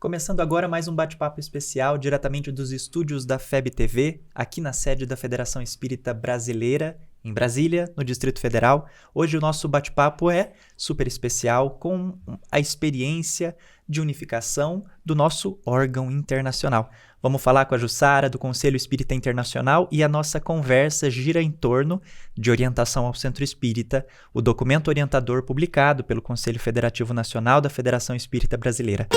Começando agora mais um bate-papo especial diretamente dos estúdios da FEB TV, aqui na sede da Federação Espírita Brasileira, em Brasília, no Distrito Federal. Hoje o nosso bate-papo é super especial com a experiência de unificação do nosso órgão internacional. Vamos falar com a Jussara, do Conselho Espírita Internacional, e a nossa conversa gira em torno de orientação ao Centro Espírita, o documento orientador publicado pelo Conselho Federativo Nacional da Federação Espírita Brasileira.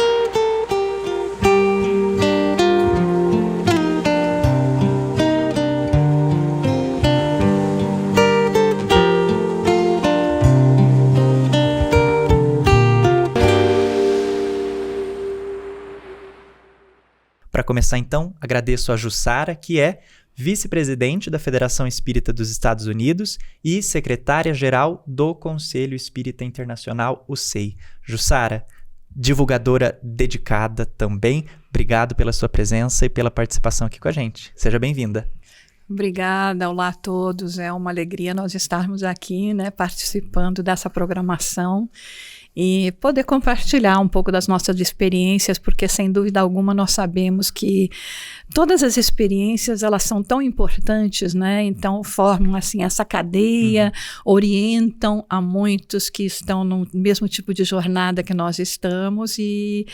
Para começar então, agradeço a Jussara, que é vice-presidente da Federação Espírita dos Estados Unidos e secretária-geral do Conselho Espírita Internacional, o SEI. Jussara, divulgadora dedicada também, obrigado pela sua presença e pela participação aqui com a gente. Seja bem-vinda. Obrigada, olá a todos, é uma alegria nós estarmos aqui, participando dessa programação e poder compartilhar um pouco das nossas experiências, porque sem dúvida alguma nós sabemos que todas as experiências elas são tão importantes, então formam assim essa cadeia, orientam a muitos que estão no mesmo tipo de jornada que nós estamos e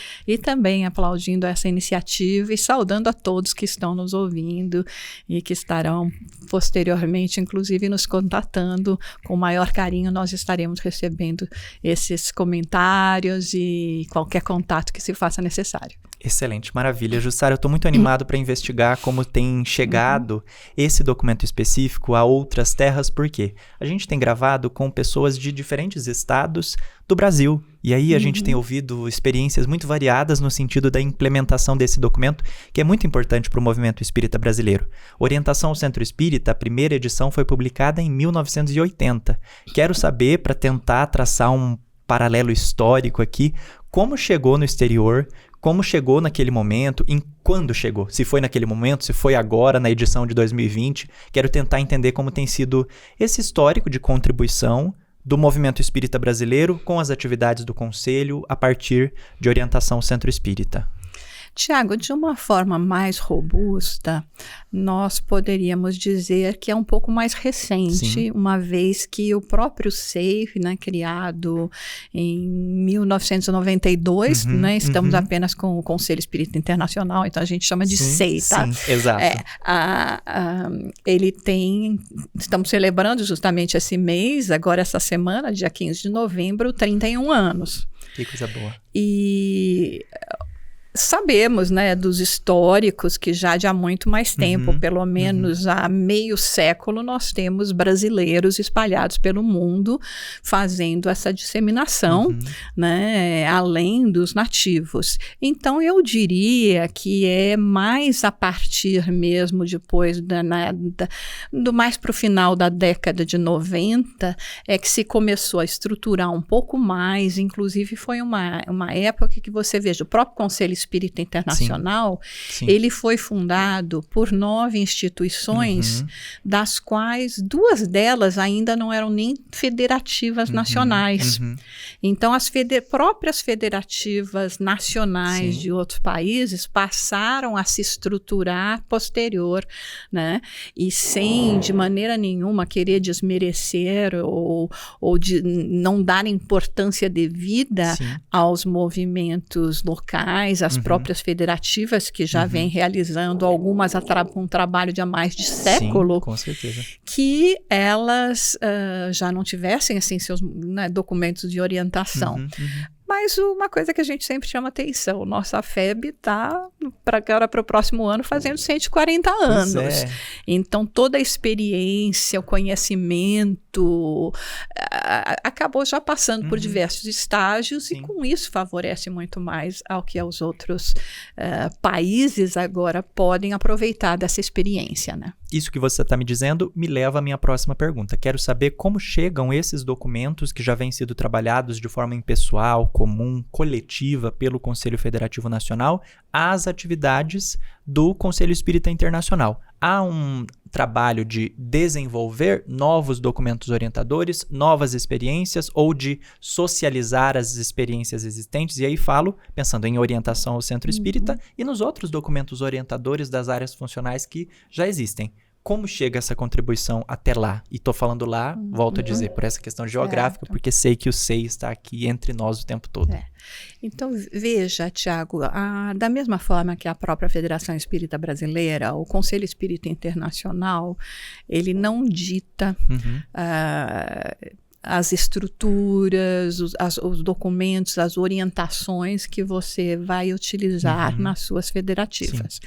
também aplaudindo essa iniciativa e saudando a todos que estão nos ouvindo e que estarão posteriormente inclusive nos contatando. Com o maior carinho nós estaremos recebendo esses comentários e qualquer contato que se faça necessário. Excelente, maravilha. Jussara, eu estou muito animado para investigar como tem chegado esse documento específico a outras terras, porque a gente tem gravado com pessoas de diferentes estados do Brasil, e aí a gente tem ouvido experiências muito variadas no sentido da implementação desse documento, que é muito importante para o movimento espírita brasileiro. Orientação ao Centro Espírita, a primeira edição foi publicada em 1980. Quero saber, para tentar traçar um paralelo histórico aqui, como chegou no exterior, como chegou naquele momento, em quando chegou, se foi naquele momento, se foi agora na edição de 2020. Quero tentar entender como tem sido esse histórico de contribuição do movimento espírita brasileiro com as atividades do Conselho a partir de orientação Centro Espírita. Tiago, de uma forma mais robusta, nós poderíamos dizer que é um pouco mais recente, sim, uma vez que o próprio SEI, criado em 1992, estamos apenas com o Conselho Espírita Internacional, então a gente chama de SEI, tá? Sim, exato. Ele tem, estamos celebrando justamente esse mês, agora essa semana, dia 15 de novembro, 31 anos. Que coisa boa. E sabemos, dos históricos que já de há muito mais tempo, pelo menos há meio século, nós temos brasileiros espalhados pelo mundo fazendo essa disseminação, além dos nativos. Então, eu diria que é mais a partir mesmo depois do mais para o final da década de 90, é que se começou a estruturar um pouco mais, inclusive foi uma época que você veja, o próprio Conselho Espírita Internacional, sim. Ele foi fundado por 9 instituições, das quais 2 delas ainda não eram nem federativas nacionais. Então, as próprias federativas nacionais, sim, de outros países passaram a se estruturar posterior, e sem, de maneira nenhuma, querer desmerecer ou de não dar importância devida, sim, aos movimentos locais, às próprias federativas que já vêm realizando algumas um trabalho de há mais de século. Sim, com certeza. Que elas já não tivessem assim, seus documentos de orientação. Mas uma coisa que a gente sempre chama atenção, nossa FEB está para o próximo ano fazendo 140 anos. Então toda a experiência, o conhecimento acabou já passando por diversos estágios, sim, e com isso favorece muito mais ao que os outros países agora podem aproveitar dessa experiência, Isso que você está me dizendo me leva à minha próxima pergunta. Quero saber como chegam esses documentos que já vêm sido trabalhados de forma impessoal, comum, coletiva pelo Conselho Federativo Nacional às atividades do Conselho Espírita Internacional. há um trabalho de desenvolver novos documentos orientadores, novas experiências, ou de socializar as experiências existentes? E aí falo, pensando em orientação ao centro espírita e nos outros documentos orientadores das áreas funcionais que já existem. Como chega essa contribuição até lá? E estou falando lá, volto a dizer, por essa questão geográfica, porque sei que o SEI está aqui entre nós o tempo todo. Então, veja, Tiago, da mesma forma que a própria Federação Espírita Brasileira, o Conselho Espírita Internacional, ele não dita as estruturas, os documentos, as orientações que você vai utilizar nas suas federativas. Sim.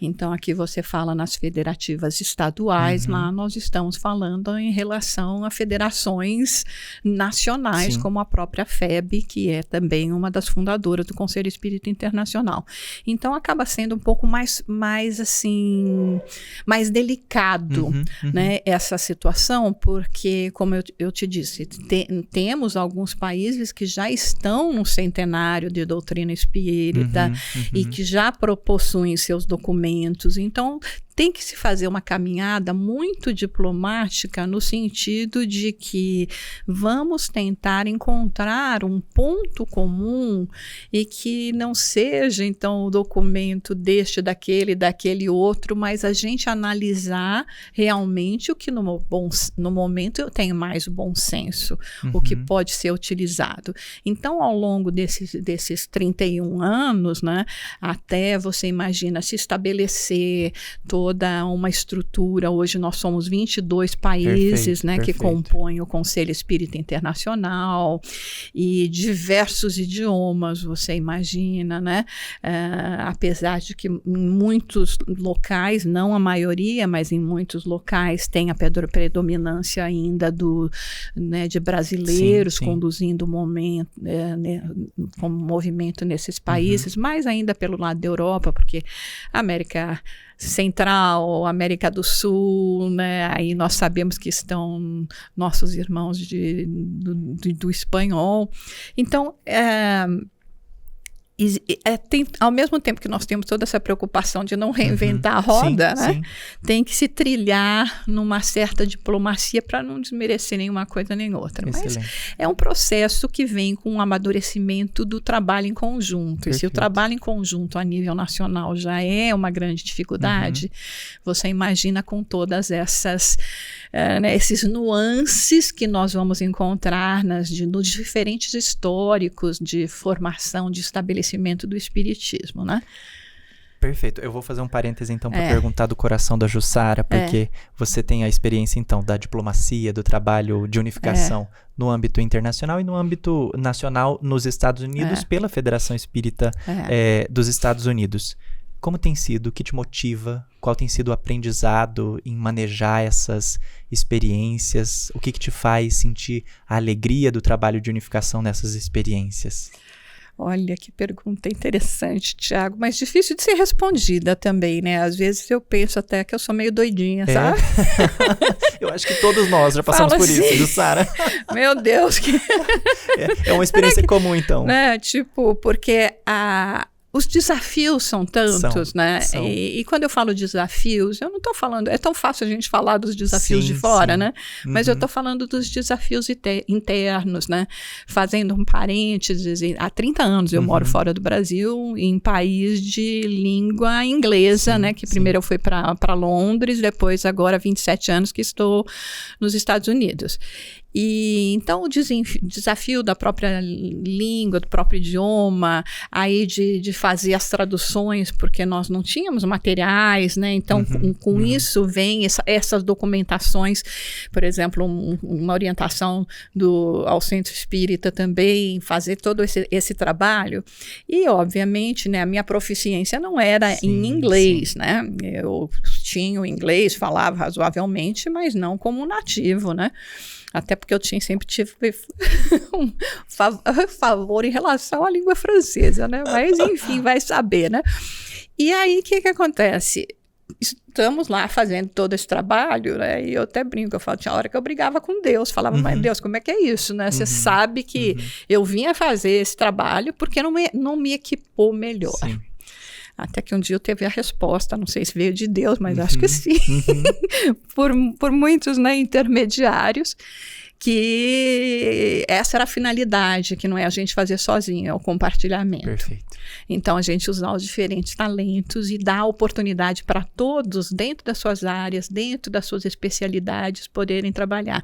Então, aqui você fala nas federativas estaduais, lá nós estamos falando em relação a federações nacionais, como a própria FEB, que é também uma das fundadoras do Conselho Espírita Internacional. Então, acaba sendo um pouco mais delicado, né, essa situação, porque, como eu te disse, temos alguns países que já estão no centenário de doutrina espírita e que já possuem seus documentos. Então, tem que se fazer uma caminhada muito diplomática no sentido de que vamos tentar encontrar um ponto comum e que não seja, então, o documento daquele outro, mas a gente analisar realmente o que no momento eu tenho mais o bom senso, o que pode ser utilizado. Então, ao longo desses 31 anos, né, até você imagina se estabelecer toda uma estrutura. Hoje nós somos 22 países, que compõem o Conselho Espírita Internacional e diversos idiomas, você imagina, né? Apesar de que em muitos locais, não a maioria, mas em muitos locais tem a predominância ainda de brasileiros conduzindo como movimento nesses países, mais ainda pelo lado da Europa, porque a América Central, América do Sul, né? Aí nós sabemos que estão nossos irmãos do espanhol. Então, ao mesmo tempo que nós temos toda essa preocupação de não reinventar a roda, né? Tem que se trilhar numa certa diplomacia para não desmerecer nenhuma coisa nem outra. Excelente. Mas é um processo que vem com o amadurecimento do trabalho em conjunto. Perfeito. E se o trabalho em conjunto a nível nacional já é uma grande dificuldade, você imagina com todas esses nuances que nós vamos encontrar nos diferentes históricos de formação, de estabelecimento do espiritismo, né? Perfeito. Eu vou fazer um parêntese, então, para perguntar do coração da Jussara, porque você tem a experiência, então, da diplomacia, do trabalho de unificação no âmbito internacional e no âmbito nacional nos Estados Unidos, pela Federação Espírita dos Estados Unidos. Como tem sido? O que te motiva? Qual tem sido o aprendizado em manejar essas experiências? O que te faz sentir a alegria do trabalho de unificação nessas experiências? Olha, que pergunta interessante, Tiago, mas difícil de ser respondida também, né? Às vezes eu penso até que eu sou meio doidinha, sabe? Eu acho que todos nós já passamos por isso, Jussara. Meu Deus. É uma experiência comum, então. Né? Tipo, porque os desafios são tantos, né? E quando eu falo desafios, eu não estou falando... É tão fácil a gente falar dos desafios de fora, né? Mas eu estou falando dos desafios internos, né? Fazendo um parênteses, há 30 anos eu moro fora do Brasil, em país de língua inglesa, né? Que primeiro eu fui para Londres, depois agora há 27 anos que estou nos Estados Unidos. E então o desafio da própria língua, do próprio idioma, aí de fazer as traduções, porque nós não tínhamos materiais, né? Então com isso vem essas documentações, por exemplo, uma orientação ao Centro Espírita também, fazer todo esse trabalho. E obviamente, né, a minha proficiência não era em inglês, né? Eu tinha o inglês, falava razoavelmente, mas não como nativo, né? Até porque eu sempre tive um favor em relação à língua francesa, né? Mas, enfim, vai saber, né? E aí, o que acontece? Estamos lá fazendo todo esse trabalho, né? E eu até brinco, eu falo, tinha hora que eu brigava com Deus, falava, mas Deus, como é que é isso, né? Você sabe que eu vinha fazer esse trabalho porque não me equipou melhor. Sim. Até que um dia eu teve a resposta, não sei se veio de Deus, mas acho que sim, por muitos, né, intermediários, que essa era a finalidade, que não é a gente fazer sozinho, é o compartilhamento. Perfeito. Então, a gente usar os diferentes talentos e dar oportunidade para todos, dentro das suas áreas, dentro das suas especialidades, poderem trabalhar.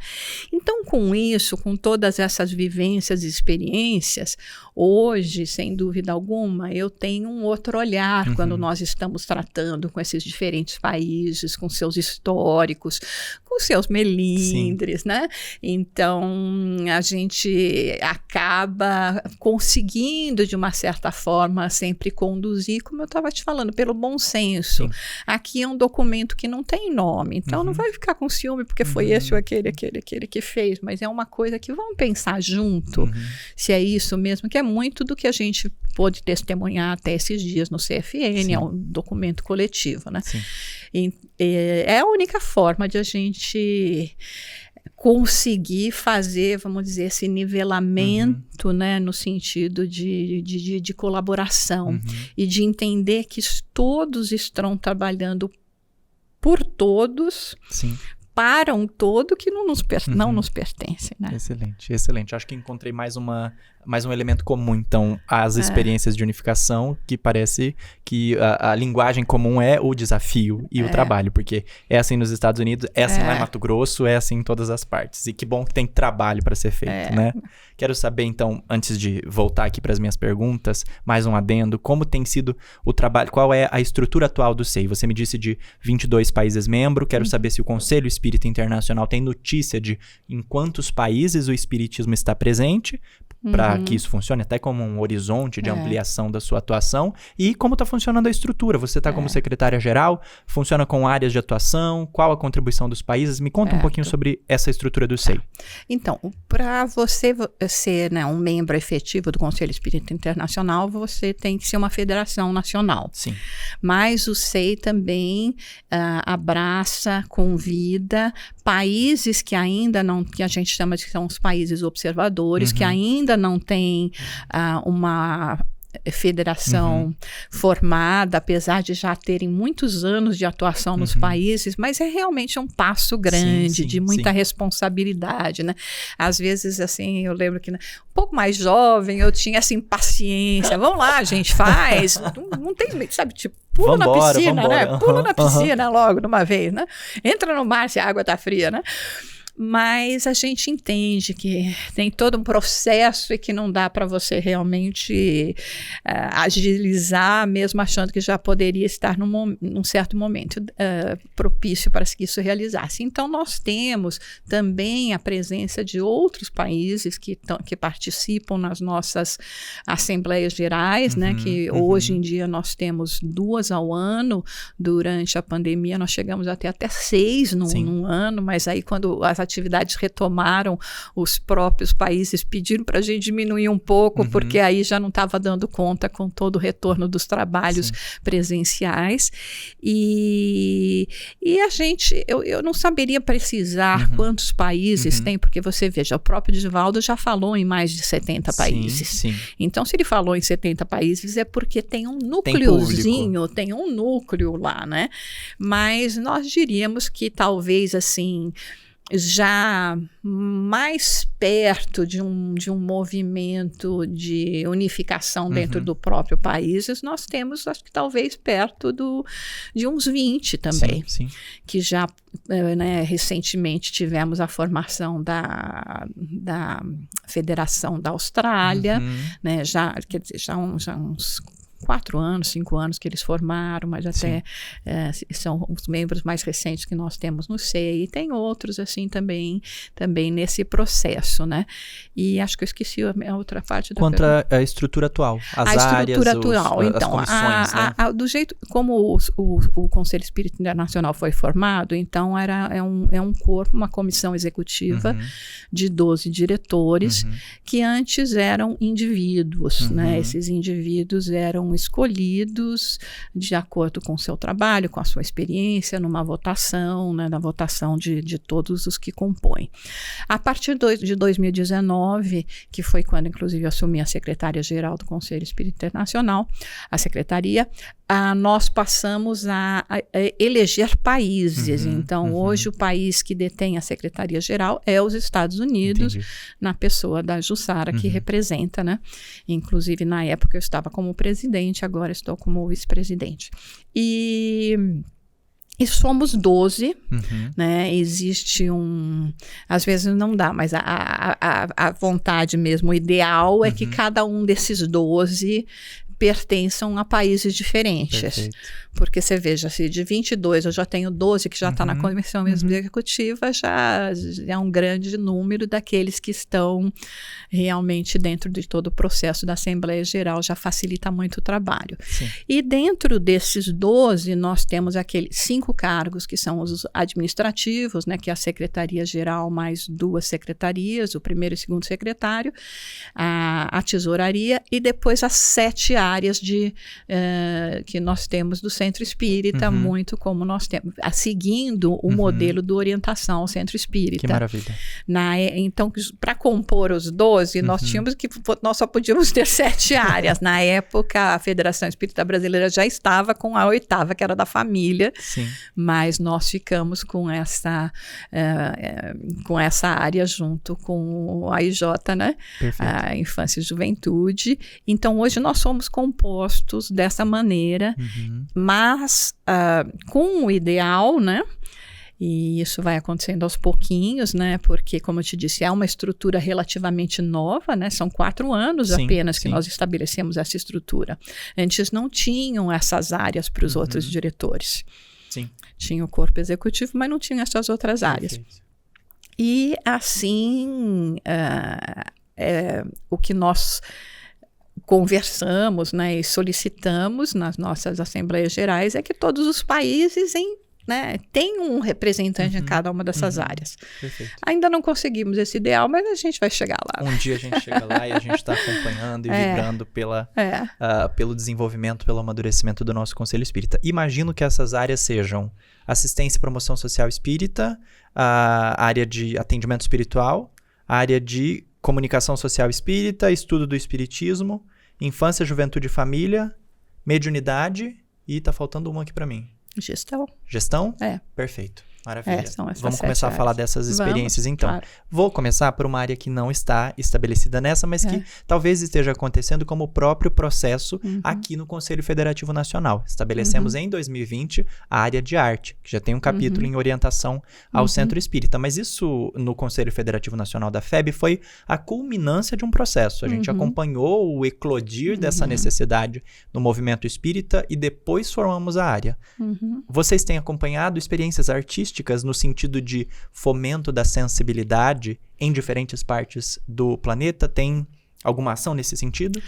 Então, com isso, com todas essas vivências e experiências, hoje, sem dúvida alguma, eu tenho um outro olhar quando nós estamos tratando com esses diferentes países, com seus históricos, com seus melindres, né? Então, a gente acaba conseguindo, de uma certa forma, sempre conduzir, como eu estava te falando, pelo bom senso. Sim. Aqui é um documento que não tem nome, então não vai ficar com ciúme porque foi esse ou aquele que fez, mas é uma coisa que vamos pensar junto, se é isso mesmo, que é muito do que a gente pôde testemunhar até esses dias no CFN, Sim. É um documento coletivo, né? Sim. E, é a única forma de a gente conseguir fazer, vamos dizer, esse nivelamento, né, no sentido de colaboração e de entender que todos estão trabalhando por todos, Sim. para um todo que não nos pertence, né? Excelente, excelente. Acho que encontrei mais um elemento comum, então, às experiências de unificação, que parece que a linguagem comum é o desafio e o trabalho, porque é assim nos Estados Unidos, é assim lá em Mato Grosso, é assim em todas as partes. E que bom que tem trabalho para ser feito, né? Quero saber, então, antes de voltar aqui para as minhas perguntas, mais um adendo, como tem sido o trabalho, qual é a estrutura atual do SEI? Você me disse de 22 países membros, quero saber se o Conselho Espírita Internacional tem notícia de em quantos países o espiritismo está presente, para que isso funcione até como um horizonte de ampliação da sua atuação, e como está funcionando a estrutura. Você está como secretária-geral, funciona com áreas de atuação, qual a contribuição dos países? Me conta um pouquinho sobre essa estrutura do SEI. Então, para você ser, né, um membro efetivo do Conselho Espírita Internacional, você tem que ser uma federação nacional. Sim. Mas o SEI também abraça, convida países que ainda não, que a gente chama de que são os países observadores, que ainda não tem uma federação formada, apesar de já terem muitos anos de atuação nos países, mas é realmente um passo grande, de muita responsabilidade, né? Às vezes, assim, eu lembro que um pouco mais jovem, eu tinha, assim, paciência. Vamos lá, gente, faz. Não tem, sabe, tipo, pula na piscina, né? Pula na piscina logo, de uma vez, né? Entra no mar se a água tá fria, né? Mas a gente entende que tem todo um processo e que não dá para você realmente agilizar, mesmo achando que já poderia estar num certo momento propício para que isso realizasse. Então, nós temos também a presença de outros países que participam nas nossas assembleias gerais, né, que hoje em dia nós temos 2 ao ano. Durante a pandemia, nós chegamos até 6 num ano, mas aí quando as atividades retomaram, os próprios países pediram para a gente diminuir um pouco, porque aí já não estava dando conta com todo o retorno dos trabalhos presenciais. E a gente, eu não saberia precisar quantos países tem, porque você veja, o próprio Divaldo já falou em mais de 70 países. Sim. Então, se ele falou em 70 países, é porque tem um núcleozinho, tem um núcleo lá, né? Mas nós diríamos que talvez, assim, já mais perto de um movimento de unificação dentro do próprio país, nós temos, acho que talvez perto de uns 20 também, que já, né, recentemente tivemos a formação da Federação da Austrália, né, quer dizer, já uns 4 anos, 5 anos que eles formaram, mas até são os membros mais recentes que nós temos no SEI, e tem outros assim também nesse processo, né? E acho que eu esqueci a outra parte da pergunta. Quanto à estrutura atual, as áreas, atual. Então, as comissões, né? Do jeito como o Conselho Espírita Internacional foi formado, então é um corpo, uma comissão executiva de 12 diretores, que antes eram indivíduos, né? Esses indivíduos eram são escolhidos de acordo com o seu trabalho, com a sua experiência, numa votação, né, na votação de todos os que compõem. A partir de 2019, que foi quando, inclusive, eu assumi a secretária-geral do Conselho Espírita Internacional, a secretaria, nós passamos a eleger países. Então, hoje, o país que detém a secretaria-geral é os Estados Unidos, na pessoa da Jussara, que representa, né? Inclusive, na época, eu estava como presidente, agora estou como vice-presidente. E somos 12, né? Existe às vezes não dá, mas a vontade mesmo, o ideal é que cada um desses 12 pertençam a países diferentes. Perfeito. Porque você veja, se de 22 eu já tenho 12 que já está na comissão executiva, já é um grande número daqueles que estão realmente dentro de todo o processo da Assembleia Geral, já facilita muito o trabalho. Sim. E dentro desses 12, nós temos aqueles 5 cargos que são os administrativos, né, que é a Secretaria-Geral mais 2 secretarias, o primeiro e segundo secretário, a tesouraria e depois as 7 áreas que nós temos do Centro Espírita, muito como nós temos, seguindo o modelo de orientação ao Centro Espírita. Que maravilha. Então, para compor os 12, nós só podíamos ter 7 áreas. Na época, a Federação Espírita Brasileira já estava com a 8ª, que era da família, sim, mas nós ficamos com essa área junto com a IJ, né? Perfeito. A Infância e Juventude. Então, hoje nós somos compostos dessa maneira, mas com o ideal, né? E isso vai acontecendo aos pouquinhos, né? Porque, como eu te disse, é uma estrutura relativamente nova, né? São 4 anos apenas que nós estabelecemos essa estrutura. Antes não tinham essas áreas para os outros diretores. Sim. Tinha o corpo executivo, mas não tinha essas outras áreas. Perfeito. E assim, o que nós conversamos, né, e solicitamos nas nossas Assembleias Gerais é que todos os países tem um representante em cada uma dessas áreas. Perfeito. Ainda não conseguimos esse ideal, mas a gente vai chegar lá. Um dia a gente chega lá e a gente está acompanhando e vibrando pelo desenvolvimento, pelo amadurecimento do nosso Conselho Espírita. Imagino que essas áreas sejam assistência e promoção social espírita, a área de atendimento espiritual, a área de comunicação social espírita, estudo do espiritismo, infância, juventude e família, mediunidade e tá faltando uma aqui para mim. Gestão. Gestão? Perfeito. Maravilha. Vamos começar a falar dessas experiências, então. Claro. Vou começar por uma área que não está estabelecida nessa, mas que talvez esteja acontecendo como o próprio processo aqui no Conselho Federativo Nacional. Estabelecemos em 2020 a área de arte, que já tem um capítulo em orientação ao Centro Espírita. Mas isso, no Conselho Federativo Nacional da FEB, foi a culminância de um processo. A gente acompanhou o eclodir dessa necessidade no movimento espírita e depois formamos a área. Vocês têm acompanhado experiências artísticas no sentido de fomento da sensibilidade em diferentes partes do planeta? Tem alguma ação nesse sentido?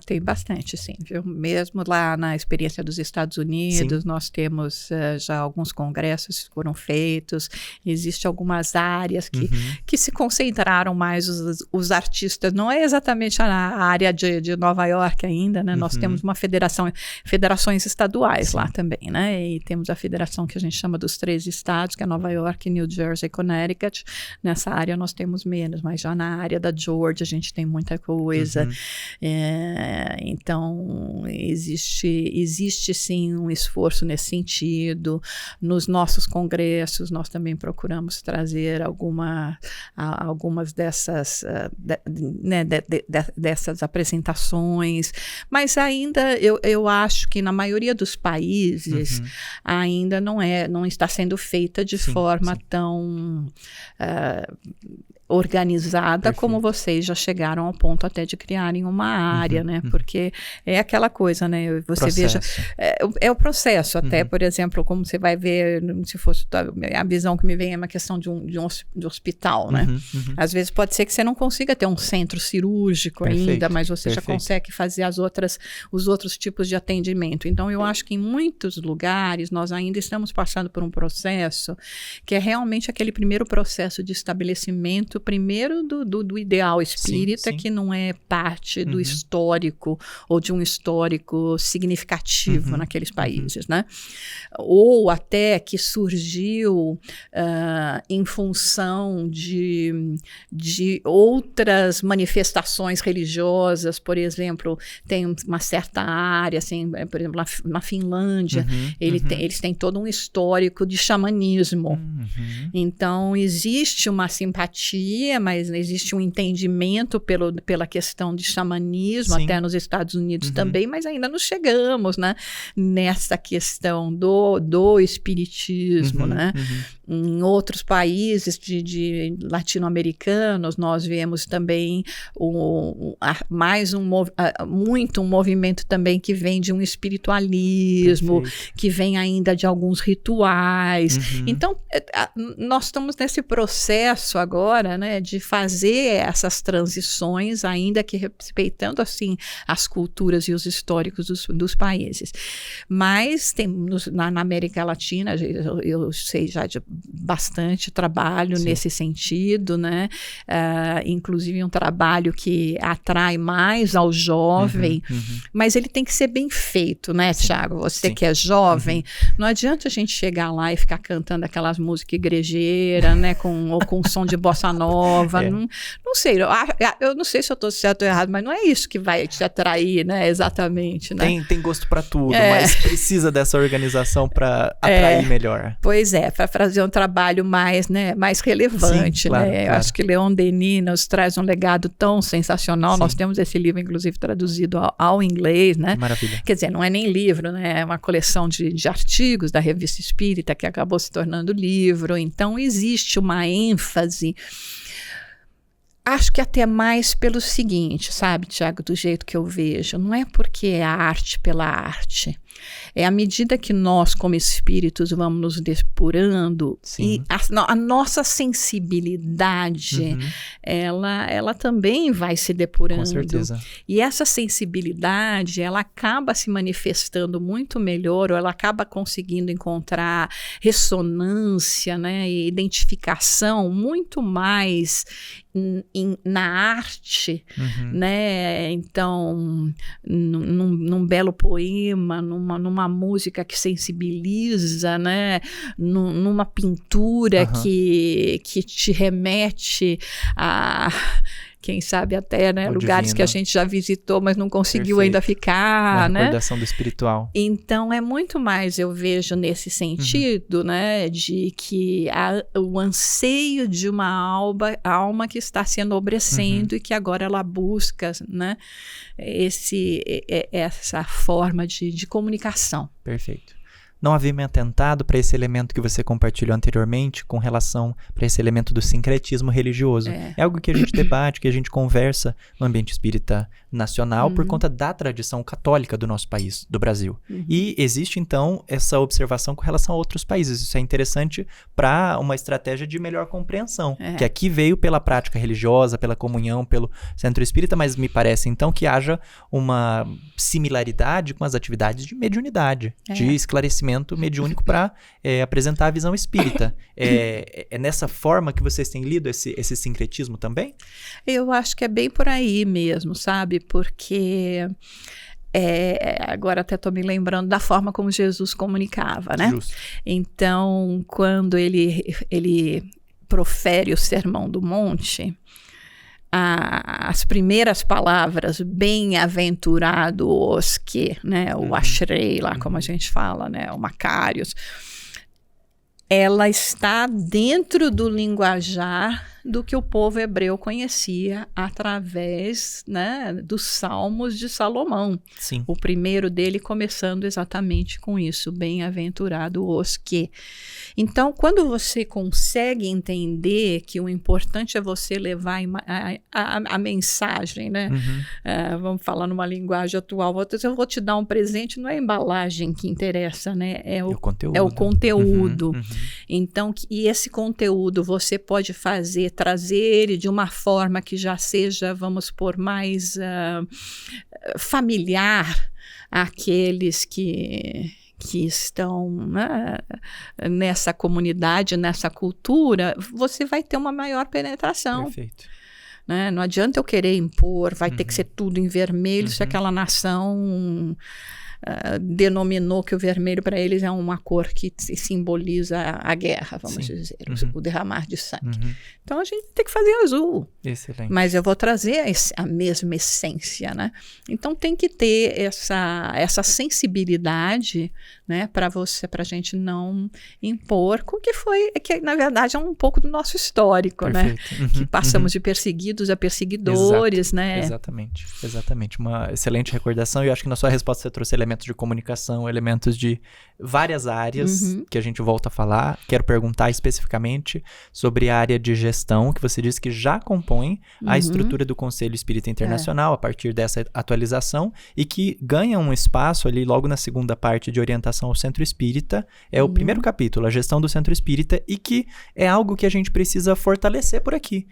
Tem bastante, sim, viu? Mesmo lá na experiência dos Estados Unidos, nós temos já alguns congressos que foram feitos, existem algumas áreas que se concentraram mais os artistas, não é exatamente a área de Nova York ainda, né? Nós temos uma federações estaduais lá também, né? E temos a federação que a gente chama dos 3 estados, que é Nova York, New Jersey e Connecticut. Nessa área nós temos menos, mas já na área da Georgia a gente tem muita coisa. Então existe sim um esforço nesse sentido. Nos nossos congressos nós também procuramos trazer algumas dessas dessas apresentações, mas ainda eu acho que na maioria dos países ainda não está sendo feita de forma tão organizada. Perfeito. Como vocês já chegaram ao ponto até de criarem uma área, né? Porque é aquela coisa, né? Você processo. Veja, é o processo até, por exemplo, como você vai ver, se fosse a visão que me vem é uma questão de um hospital, né? Às vezes pode ser que você não consiga ter um centro cirúrgico ainda, mas você já consegue fazer os outros tipos de atendimento. Então, eu acho que em muitos lugares nós ainda estamos passando por um processo que é realmente aquele primeiro processo de estabelecimento entendimento, primeiro, do ideal espírita, que não é parte do histórico ou de um histórico significativo naqueles países, né? Ou até que surgiu em função de outras manifestações religiosas. Por exemplo, tem uma certa área, assim, por exemplo, na Finlândia, eles têm todo um histórico de xamanismo. Então, existe uma simpatia, mas existe um entendimento pela questão de xamanismo, até nos Estados Unidos também, mas ainda não chegamos, né, nessa questão do espiritismo, né? Em outros países de latino-americanos, nós vemos também muito um movimento também que vem de um espiritualismo, que vem ainda de alguns rituais. Então, nós estamos nesse processo agora, né, de fazer essas transições, ainda que respeitando, assim, as culturas e os históricos dos países. Mas na América Latina, eu sei já de bastante trabalho nesse sentido, né? Inclusive um trabalho que atrai mais ao jovem, mas ele tem que ser bem feito, né, Tiago? Você que é jovem, não adianta a gente chegar lá e ficar cantando aquelas músicas igrejeiras, né, ou com som de bossa nova. Não sei, eu não sei se eu estou certo ou errado, mas não é isso que vai te atrair, né, exatamente, né? Tem gosto para tudo, mas precisa dessa organização para atrair melhor. Pois é, para fazer um trabalho mais, né, mais relevante. Sim, claro, né? claro. Eu acho que Leon Denis nos traz um legado tão sensacional. Sim. Nós temos esse livro, inclusive, traduzido ao inglês, né? Que maravilha. Quer dizer, não é nem livro, né? É uma coleção de artigos da Revista Espírita que acabou se tornando livro. Então, existe uma ênfase. Acho que até mais pelo seguinte, sabe, Tiago, do jeito que eu vejo, não é porque é a arte pela arte. É à medida que nós, como espíritos, vamos nos depurando, e a nossa sensibilidade, ela também vai se depurando. Com certeza. E essa sensibilidade, ela acaba se manifestando muito melhor, ou ela acaba conseguindo encontrar ressonância, né, e identificação muito mais na arte, né? Então, num belo poema, numa música que sensibiliza, né? Numa pintura que te remete a... Quem sabe até, né, lugares que a gente já visitou, mas não conseguiu ainda ficar, né? Uma recordação do espiritual. Então, é muito mais, eu vejo nesse sentido, né, de que o anseio de uma alma que está se enobrecendo e que agora ela busca, né, essa forma de comunicação. Perfeito. Não havia me atentado para esse elemento que você compartilhou anteriormente com relação para esse elemento do sincretismo religioso. É algo que a gente debate, que a gente conversa no ambiente espírita nacional por conta da tradição católica do nosso país, do Brasil. E existe, então, essa observação com relação a outros países. Isso é interessante para uma estratégia de melhor compreensão, que aqui veio pela prática religiosa, pela comunhão, pelo centro espírita, mas me parece, então, que haja uma similaridade com as atividades de mediunidade, de esclarecimento mediúnico para apresentar a visão espírita. É nessa forma que vocês têm lido esse sincretismo também? Eu acho que é bem por aí mesmo, sabe? Porque agora até estou me lembrando da forma como Jesus comunicava, né? Justo. Então, quando ele profere o Sermão do Monte, as primeiras palavras, bem-aventurado os que, né, o Ashrei lá, como a gente fala, né, o Macários, ela está dentro do linguajar do que o povo hebreu conhecia através, né, dos Salmos de Salomão. Sim. O primeiro dele começando exatamente com isso, bem-aventurado os que. Então, quando você consegue entender que o importante é você levar a mensagem, né? Vamos falar numa linguagem atual, eu vou te dar um presente, não é a embalagem que interessa, né? É o conteúdo. É o conteúdo. Então, e esse conteúdo você pode trazer ele de uma forma que já seja, vamos pôr, mais familiar àqueles que que estão, né, nessa comunidade, nessa cultura, você vai ter uma maior penetração. Perfeito. Né? Não adianta eu querer impor, vai ter que ser tudo em vermelho, se aquela nação denominou que o vermelho para eles é uma cor que simboliza a guerra, vamos dizer, o derramar de sangue. Então a gente tem que fazer azul. Excelente. Mas eu vou trazer a mesma essência, né? Então tem que ter essa sensibilidade, né, para a gente não impor, que na verdade é um pouco do nosso histórico, perfeito. Né? Que passamos de perseguidos a perseguidores, né? Exatamente. Uma excelente recordação, e eu acho que na sua resposta você trouxe elementos de comunicação, elementos de várias áreas que a gente volta a falar. Quero perguntar especificamente sobre a área de gestão, que você disse que já compõe a estrutura do Conselho Espírita Internacional a partir dessa atualização, e que ganha um espaço ali logo na segunda parte de orientação ao Centro Espírita. É o primeiro capítulo, a gestão do Centro Espírita, e que é algo que a gente precisa fortalecer por aqui.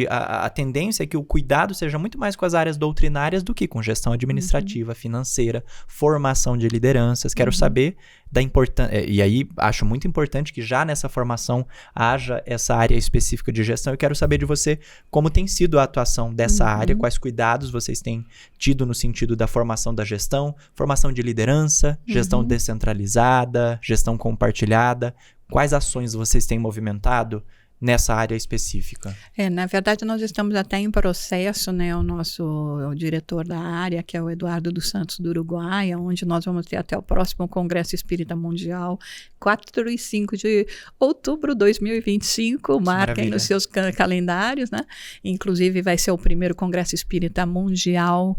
A tendência é que o cuidado seja muito mais com as áreas doutrinárias do que com gestão administrativa, financeira, formação de lideranças. Quero saber da importância, e aí acho muito importante que já nessa formação haja essa área específica de gestão. Eu quero saber de você como tem sido a atuação dessa área, quais cuidados vocês têm tido no sentido da formação da gestão, formação de liderança, gestão descentralizada, gestão compartilhada. Quais ações vocês têm movimentado nessa área específica? Na verdade, nós estamos até em processo, né? O diretor da área, que é o Eduardo dos Santos do Uruguai, onde nós vamos ter até o próximo Congresso Espírita Mundial, 4 e 5 de outubro de 2025, marquem nos seus calendários, né? Inclusive vai ser o primeiro Congresso Espírita Mundial,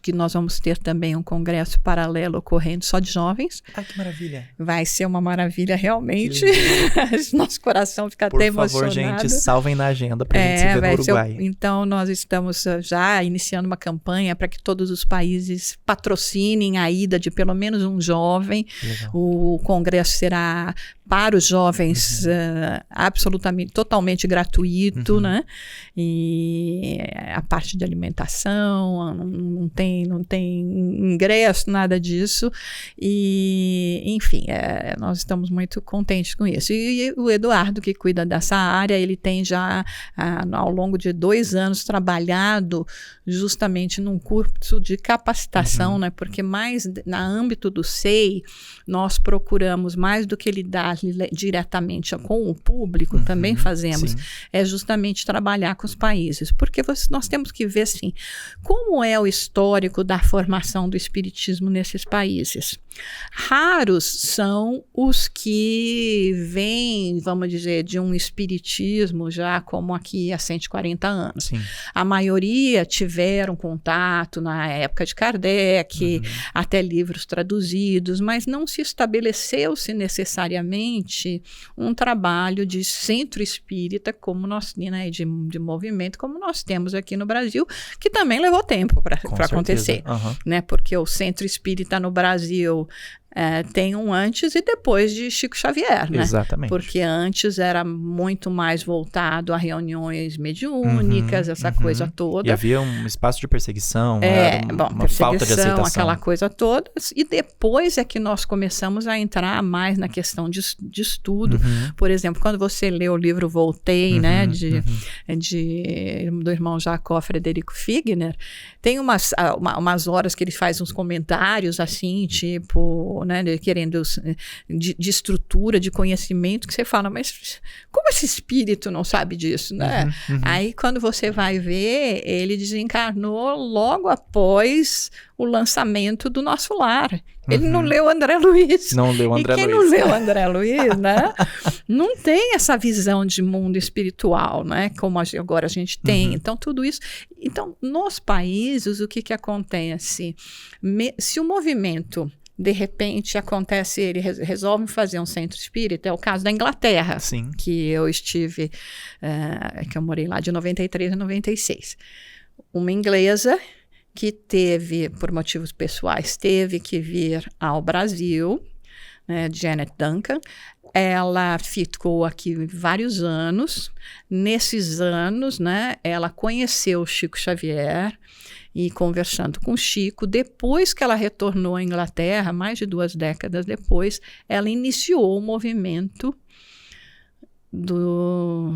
que nós vamos ter também um congresso paralelo ocorrendo só de jovens. Ah, que maravilha. Vai ser uma maravilha, realmente. Nosso coração fica até emocionado. Por favor, gente, salvem na agenda para a gente se ver no Uruguai. Então, nós estamos já iniciando uma campanha para que todos os países patrocinem a ida de pelo menos um jovem. Legal. O congresso será para os jovens absolutamente, totalmente gratuito, né? E a parte de alimentação, não tem ingresso, nada disso. E, enfim, nós estamos muito contentes com isso. E o Eduardo, que cuida dessa área, ele tem já, ao longo de 2 anos, trabalhado justamente num curso de capacitação, né? Porque mais no âmbito do SEI, nós procuramos, mais do que lidar diretamente com o público, também fazemos, é justamente trabalhar com os países, porque nós temos que ver, assim, como é o histórico da formação do espiritismo nesses países. Raros são os que vêm, vamos dizer, de um espiritismo já como aqui há 140 anos. Sim. A maioria tiveram contato na época de Kardec, até livros traduzidos, mas não se estabeleceu-se necessariamente um trabalho de centro espírita como nós, né, de movimento como nós temos aqui no Brasil, que também levou tempo para acontecer, né? Porque o centro espírita no Brasil tem um antes e depois de Chico Xavier, né? Exatamente. Porque antes era muito mais voltado a reuniões mediúnicas, essa coisa toda. E havia um espaço de perseguição, uma falta de aceitação. Aquela coisa toda. E depois é que nós começamos a entrar mais na questão de estudo. Por exemplo, quando você lê o livro Voltei, né, do irmão Jacó Frederico Figner, tem umas horas que ele faz uns comentários assim, tipo, né, querendo de estrutura, de conhecimento, que você fala, mas como esse espírito não sabe disso, né? Aí quando você vai ver, ele desencarnou logo após o lançamento do Nosso Lar. Ele não leu André Luiz. Não leu André Luiz. E quem não leu André Luiz, né? Não tem essa visão de mundo espiritual, né? Como agora a gente tem. Então, tudo isso. Então, nos países, o que acontece? Se o movimento, de repente, acontece, ele resolve fazer um centro espírita, é o caso da Inglaterra, sim, que eu estive, que eu morei lá de 93 a 96. Uma inglesa que teve, por motivos pessoais, teve que vir ao Brasil, né, Janet Duncan. Ela ficou aqui vários anos. Nesses anos, né, ela conheceu o Chico Xavier e conversando com Chico. Depois que ela retornou à Inglaterra, mais de 2 décadas depois, ela iniciou o movimento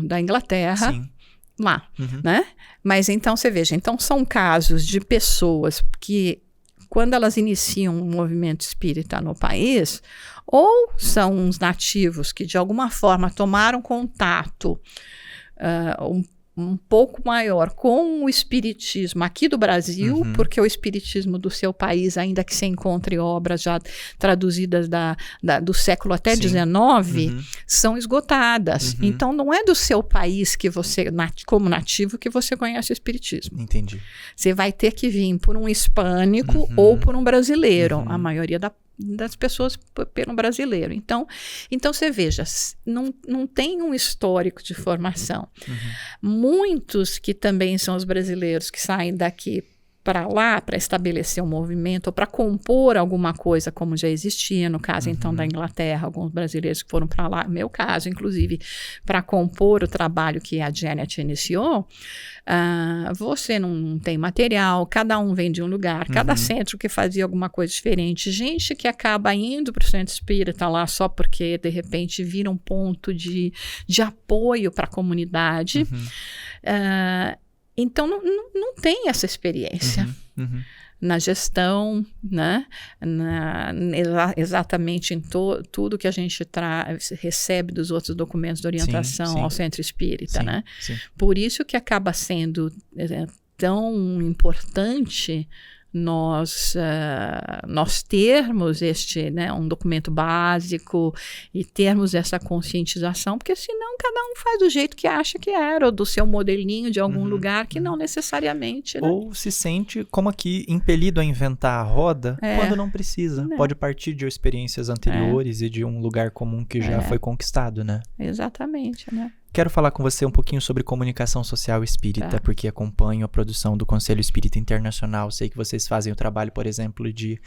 da Inglaterra. Sim. Lá, né? Mas então você veja, então são casos de pessoas que, quando elas iniciam um movimento espírita no país, ou são uns nativos que de alguma forma tomaram contato um pouco maior com o espiritismo aqui do Brasil, porque o espiritismo do seu país, ainda que se encontre obras já traduzidas do século até XIX, são esgotadas. Então, não é do seu país que você, como nativo, que você conhece o espiritismo. Entendi. Você vai ter que vir por um hispânico ou por um brasileiro. A maioria das pessoas pelo brasileiro. Então você veja, não tem um histórico de formação. Muitos que também são os brasileiros que saem daqui para lá para estabelecer um movimento ou para compor alguma coisa como já existia, no caso então da Inglaterra, alguns brasileiros que foram para lá, no meu caso inclusive, para compor o trabalho que a Janet iniciou. Você não tem material, cada um vem de um lugar, cada centro que fazia alguma coisa diferente, gente que acaba indo para o centro espírita lá só porque de repente vira um ponto de apoio para a comunidade. Então, não tem essa experiência na gestão, né? Exatamente em tudo que a gente recebe dos outros documentos de orientação ao centro espírita, né? Sim. Por isso que acaba sendo tão importante nós termos um documento básico e termos essa conscientização, porque senão cada um faz do jeito que acha que era, ou do seu modelinho de algum lugar que não necessariamente, né? Ou se sente, como aqui, impelido a inventar a roda quando não precisa. Pode partir de experiências anteriores e de um lugar comum que já foi conquistado, né? Exatamente, né? Quero falar com você um pouquinho sobre comunicação social espírita, porque acompanho a produção do Conselho Espírita Internacional. Sei que vocês fazem o trabalho, por exemplo, de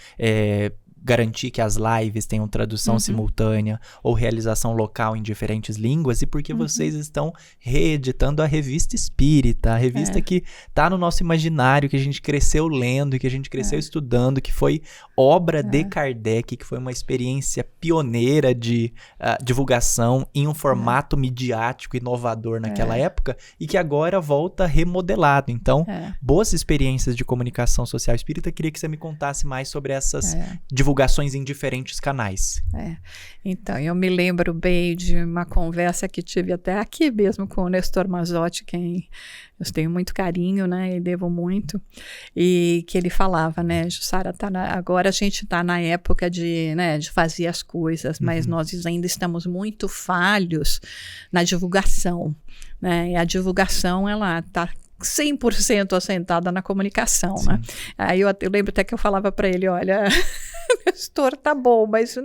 garantir que as lives tenham tradução simultânea ou realização local em diferentes línguas, e porque vocês estão reeditando a Revista Espírita, a revista que está no nosso imaginário, que a gente cresceu lendo, que a gente cresceu estudando, que foi obra de Kardec, que foi uma experiência pioneira de divulgação em um formato midiático inovador naquela época, e que agora volta remodelado. Então, boas experiências de comunicação social espírita. Queria que você me contasse mais sobre essas divulgações em diferentes canais. Então, eu me lembro bem de uma conversa que tive até aqui mesmo com o Nestor Mazotti, quem eu tenho muito carinho, né, e devo muito, e que ele falava, né, Jussara, agora a gente está na época de fazer as coisas, mas nós ainda estamos muito falhos na divulgação, né, e a divulgação, ela está 100% assentada na comunicação, né? Aí eu lembro até que eu falava para ele, olha, Nestor, tá bom, mas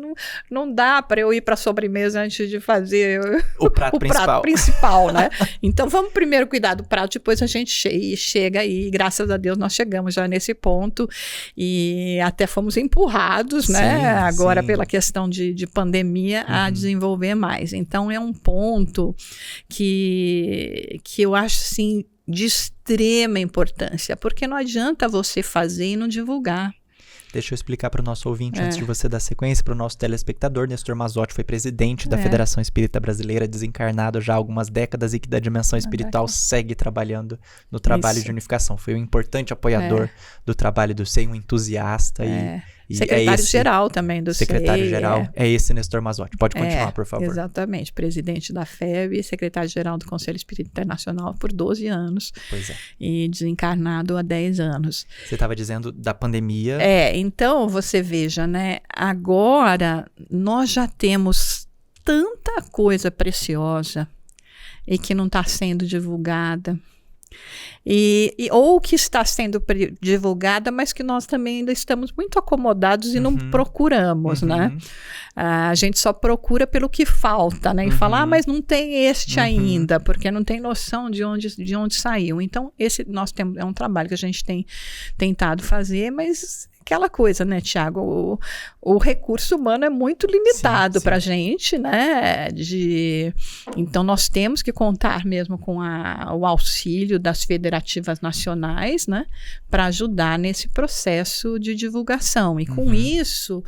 não dá para eu ir para a sobremesa antes de fazer o prato principal, né? Então vamos primeiro cuidar do prato, depois a gente chega aí, graças a Deus nós chegamos já nesse ponto e até fomos empurrados, né? Agora pela questão de pandemia a desenvolver mais. Então é um ponto que eu acho assim de extrema importância, porque não adianta você fazer e não divulgar. Deixa eu explicar para o nosso ouvinte, antes de você dar sequência, para o nosso telespectador. Nestor Mazotti foi presidente da Federação Espírita Brasileira, desencarnado já há algumas décadas, e que da dimensão espiritual segue trabalhando no trabalho de unificação. Foi um importante apoiador do trabalho do SEI, um entusiasta e secretário-geral também do SEI. Secretário-geral é esse Nestor Mazotti. Pode continuar, por favor. Exatamente. Presidente da FEB e secretário-geral do Conselho Espírita Internacional por 12 anos. Pois é. E desencarnado há 10 anos. Você estava dizendo da pandemia. Então você veja, né? Agora nós já temos tanta coisa preciosa e que não está sendo divulgada. Ou que está sendo divulgada, mas que nós também ainda estamos muito acomodados e não procuramos, né? A gente só procura pelo que falta, né? E fala, mas não tem este ainda, porque não tem noção de onde saiu. Então, esse nós temos, é um trabalho que a gente tem tentado fazer, mas aquela coisa, né, Tiago? O recurso humano é muito limitado para a gente, né? Então, nós temos que contar mesmo com o auxílio das federativas nacionais, né? Para ajudar nesse processo de divulgação. E com isso,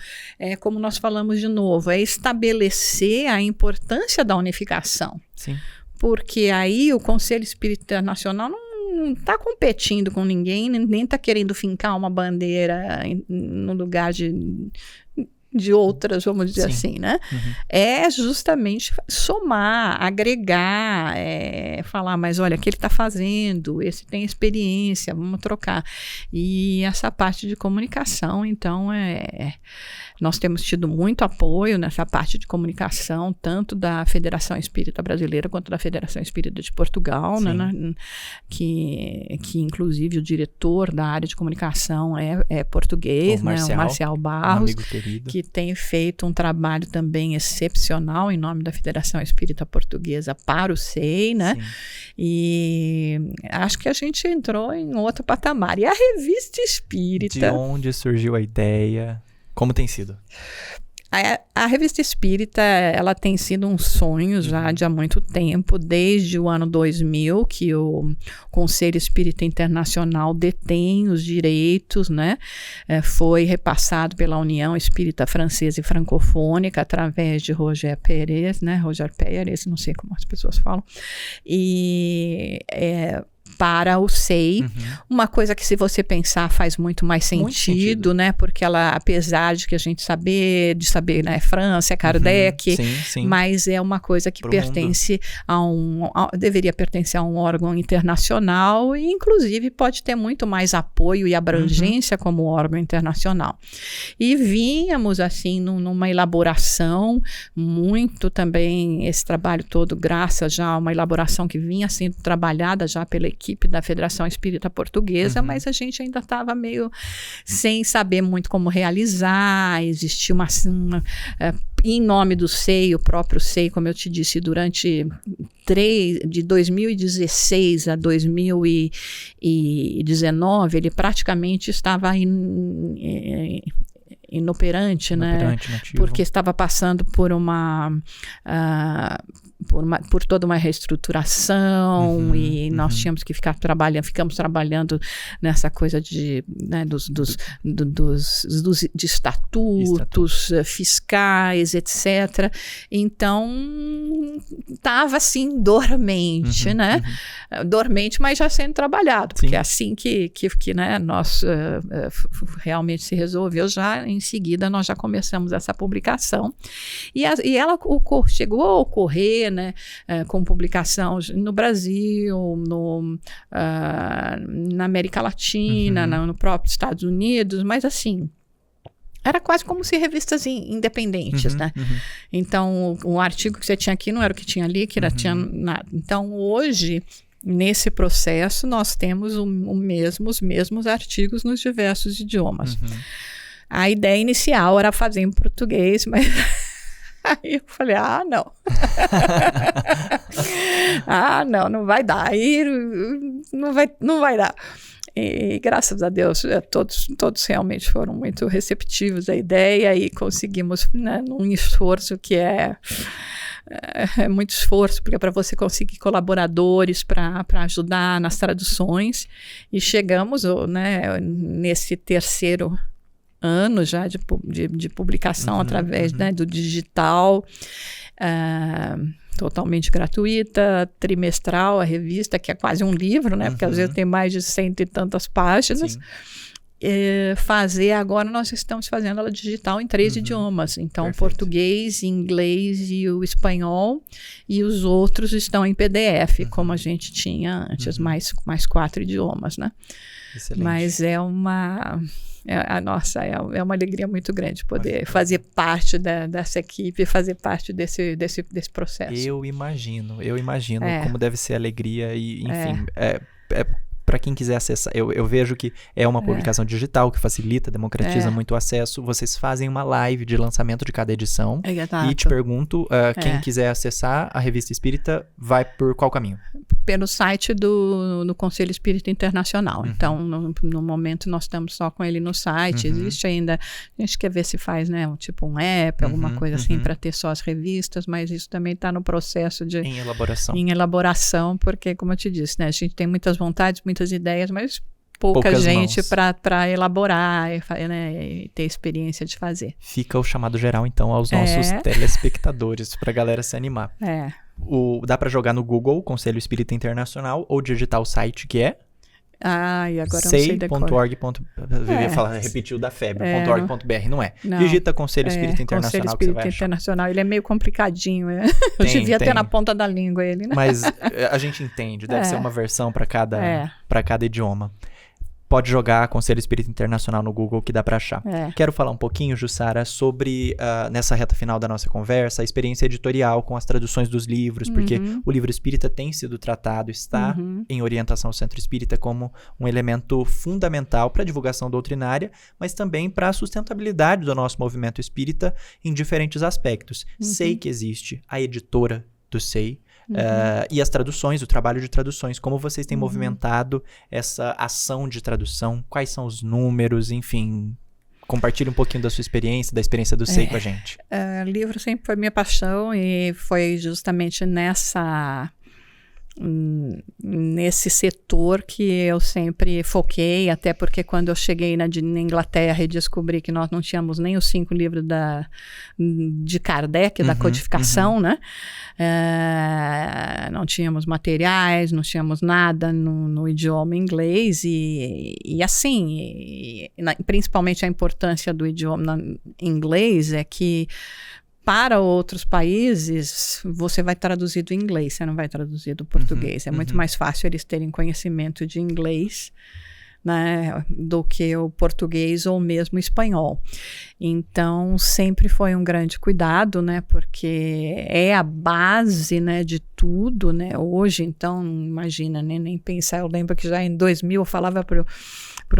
como nós falamos de novo, é estabelecer a importância da unificação. Sim. Porque aí o Conselho Espírita Nacional não está competindo com ninguém, nem está querendo fincar uma bandeira no lugar de outras, vamos dizer assim, né? É justamente somar, agregar, falar, mas olha, o que ele está fazendo, esse tem experiência, vamos trocar. E essa parte de comunicação, então, nós temos tido muito apoio nessa parte de comunicação, tanto da Federação Espírita Brasileira quanto da Federação Espírita de Portugal, né, que inclusive o diretor da área de comunicação é português, o Marcial Barros, um amigo querido, que tem feito um trabalho também excepcional em nome da Federação Espírita Portuguesa para o SEI, né? E acho que a gente entrou em outro patamar. E a Revista Espírita... De onde surgiu a ideia? Como tem sido? A Revista Espírita, ela tem sido um sonho já de há muito tempo, desde o ano 2000, que o Conselho Espírita Internacional detém os direitos, né? Foi repassado pela União Espírita Francesa e Francofônica, através de Roger Pérez, né? Roger Pérez, não sei como as pessoas falam, e... para o SEI, uma coisa que, se você pensar, faz muito mais sentido, né? Porque ela, apesar de que a gente saber, né, França, é Kardec, mas é uma coisa que pertence deveria pertencer a um órgão internacional e, inclusive, pode ter muito mais apoio e abrangência como órgão internacional. E vínhamos, assim, numa elaboração muito também, esse trabalho todo, graças já a uma elaboração que vinha sendo trabalhada já pela equipe da Federação Espírita Portuguesa, mas a gente ainda estava meio sem saber muito como realizar. Existia em nome do SEI, o próprio SEI, como eu te disse, durante de 2016 a 2019, ele praticamente estava inoperante, né? Porque estava passando por toda uma reestruturação e nós tínhamos que ficamos trabalhando nessa coisa de estatutos fiscais, etc. Então, estava assim, dormente, né? Dormente, mas já sendo trabalhado, porque assim que né, nós realmente se resolveu, já em seguida nós já começamos essa publicação. E ela chegou a ocorrer, né, com publicação no Brasil, na América Latina, no próprio Estados Unidos, mas assim, era quase como se revistas independentes, né? Então, o artigo que você tinha aqui não era o que tinha ali, tinha nada. Então, hoje, nesse processo, nós temos os mesmos artigos nos diversos idiomas. A ideia inicial era fazer em português, mas... Aí eu falei, não. Não vai dar. Aí não vai dar. E graças a Deus, todos realmente foram muito receptivos à ideia e conseguimos, né, num esforço que é muito esforço, porque é para você conseguir colaboradores para ajudar nas traduções. E chegamos, né, nesse terceiro ano já de publicação através, né, do digital, totalmente gratuita, trimestral, a revista, que é quase um livro, né, porque às vezes tem mais de 100 e tantas páginas. Agora nós estamos fazendo ela digital em 3 idiomas, então português, inglês e o espanhol, e os outros estão em PDF, como a gente tinha antes, mais 4 idiomas, né? Excelente. Mas é uma alegria muito grande poder fazer parte dessa equipe, fazer parte desse processo. Eu imagino como deve ser a alegria e, enfim, para quem quiser acessar, eu vejo que é uma publicação digital que facilita, democratiza muito o acesso. Vocês fazem uma live de lançamento de cada edição. E te pergunto, quem quiser acessar a Revista Espírita, vai por qual caminho? Pelo site do Conselho Espírita Internacional. Então, no momento, nós estamos só com ele no site. Existe ainda, a gente quer ver se faz, né, tipo um app, alguma coisa assim, para ter só as revistas, mas isso também está no processo de... Em elaboração. Em elaboração, porque, como eu te disse, né, a gente tem muitas vontades, muitas ideias, mas pouca gente para elaborar e ter experiência de fazer. Fica o chamado geral, então, aos nossos telespectadores, para a galera se animar. Dá para jogar no Google, Conselho Espírita Internacional, ou digitar o site que é... e agora eu não sei decorar. Repetiu da febre, .org.br, não é? Digita Conselho Espírita Internacional, Conselho Espírita Internacional, ele é meio complicadinho, eu devia ter na ponta da língua ele, né? Mas a gente entende, deve ser uma versão para cada idioma. Pode jogar Conselho Espírita Internacional no Google que dá para achar. Quero falar um pouquinho, Jussara, sobre, nessa reta final da nossa conversa, a experiência editorial com as traduções dos livros, porque o livro espírita tem sido tratado, está em orientação ao Centro Espírita como um elemento fundamental para a divulgação doutrinária, mas também para a sustentabilidade do nosso movimento espírita em diferentes aspectos. Sei que existe a editora do SEI, e as traduções, o trabalho de traduções, como vocês têm movimentado essa ação de tradução, quais são os números, enfim, compartilhe um pouquinho da sua experiência, da experiência do SEI com a gente. Livro sempre foi minha paixão e foi justamente nesse setor que eu sempre foquei, até porque quando eu cheguei na Inglaterra e descobri que nós não tínhamos nem os 5 livros de Kardec, da codificação, né? Não tínhamos materiais, não tínhamos nada no idioma inglês e assim, principalmente a importância do idioma inglês é que para outros países, você vai traduzir do inglês, você não vai traduzir do português. É muito mais fácil eles terem conhecimento de inglês, né, do que o português ou mesmo o espanhol. Então, sempre foi um grande cuidado, né, porque é a base, né, de tudo, né, hoje, então, imagina, né, nem pensar, eu lembro que já em 2000 eu falava pro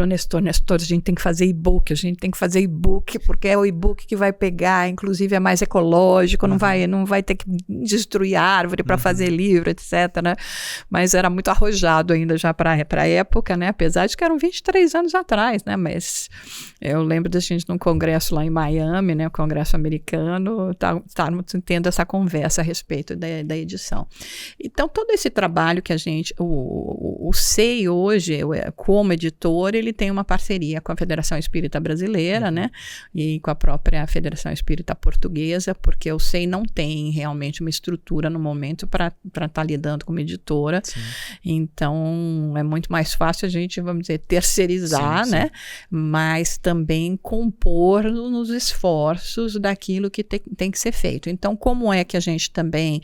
Nestor, a gente tem que fazer e-book, porque é o e-book que vai pegar, inclusive é mais ecológico, não vai ter que destruir árvore para fazer livro, etc, né, mas era muito arrojado ainda já para a época, né, apesar de que eram 23 anos atrás, né, mas eu lembro da gente num congresso lá em Miami, né, o congresso americano, estávamos tendo essa conversa a respeito da edição. Então, todo esse trabalho que a gente, o SEI hoje, como editor, ele tem uma parceria com a Federação Espírita Brasileira, né, e com a própria Federação Espírita Portuguesa, porque o SEI não tem realmente uma estrutura no momento para estar lidando como editora. Sim. Então, é muito mais fácil a gente, vamos dizer, terceirizar, sim, né, mas também compor nos esforços daquilo que tem que ser feito. Então, como é que a gente também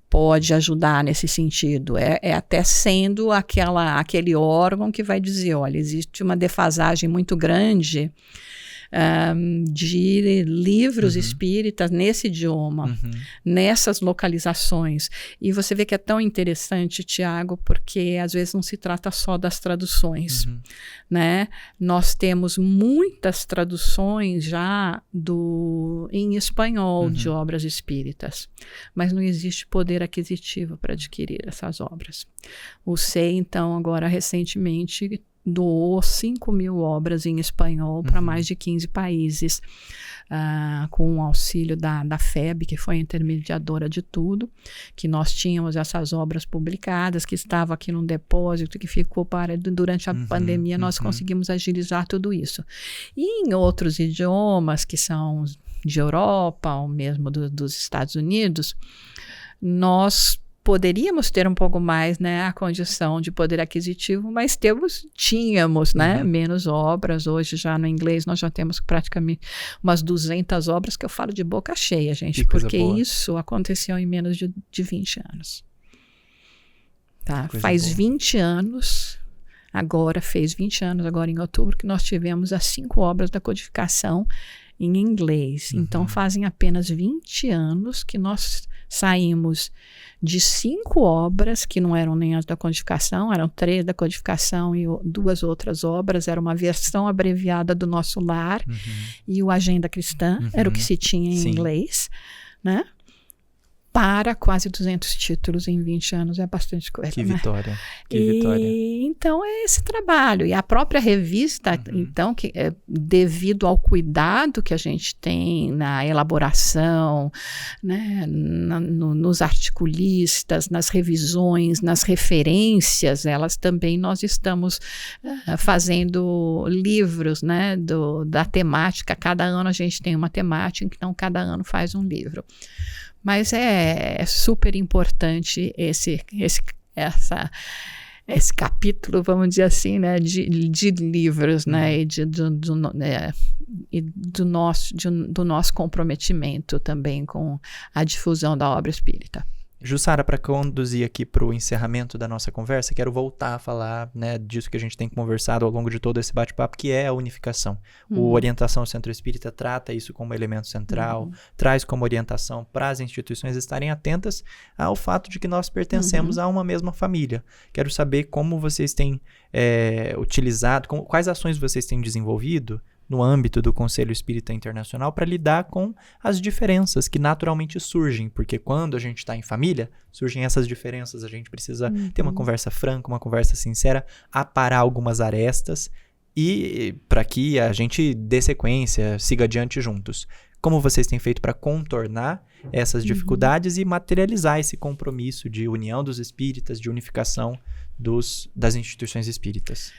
pode ajudar nesse sentido? É até sendo aquele órgão que vai dizer, olha, existe uma defasagem muito grande de livros espíritas nesse idioma, nessas localizações. E você vê que é tão interessante, Tiago, porque às vezes não se trata só das traduções, né? Nós temos muitas traduções já em espanhol de obras espíritas, mas não existe poder aquisitivo para adquirir essas obras. O SEI, então, agora recentemente doou 5.000 obras em espanhol para mais de 15 países, com o auxílio da FEB, que foi a intermediadora de tudo, que nós tínhamos essas obras publicadas, que estavam aqui num depósito, que ficou durante a pandemia, nós conseguimos agilizar tudo isso. E em outros idiomas, que são de Europa, ou mesmo dos Estados Unidos, nós poderíamos ter um pouco mais, né, a condição de poder aquisitivo, mas tínhamos, né, menos obras. Hoje já no inglês nós já temos praticamente umas 200 obras que eu falo de boca cheia, gente, porque isso aconteceu em menos de 20 anos. Tá? Faz 20 anos, fez 20 anos agora em outubro, que nós tivemos as 5 obras da codificação em inglês. Então fazem apenas 20 anos que nós saímos de 5 obras, que não eram nem as da codificação, eram 3 da codificação e 2 outras obras, era uma versão abreviada do Nosso Lar e o Agenda Cristã, era o que se tinha em inglês, né? para quase 200 títulos em 20 anos, é bastante coisa. Que né? vitória, que vitória. Então, é esse trabalho. E a própria revista, então, que, devido ao cuidado que a gente tem na elaboração, né, nos articulistas, nas revisões, nas referências, nós estamos fazendo livros, né, da temática. Cada ano a gente tem uma temática, então cada ano faz um livro. Mas é super importante esse capítulo, vamos dizer assim, né, de livros, né, e do nosso comprometimento também com a difusão da obra espírita. Jussara, para conduzir aqui para o encerramento da nossa conversa, quero voltar a falar, né, disso que a gente tem conversado ao longo de todo esse bate-papo, que é a unificação. O Orientação Centro Espírita trata isso como elemento central, traz como orientação para as instituições estarem atentas ao fato de que nós pertencemos a uma mesma família. Quero saber como vocês têm utilizado, quais ações vocês têm desenvolvido no âmbito do Conselho Espírita Internacional para lidar com as diferenças que naturalmente surgem, porque quando a gente está em família, surgem essas diferenças, a gente precisa ter uma conversa franca, uma conversa sincera, aparar algumas arestas e para que a gente dê sequência, siga adiante juntos. Como vocês têm feito para contornar essas dificuldades e materializar esse compromisso de união dos espíritas, de unificação das instituições espíritas?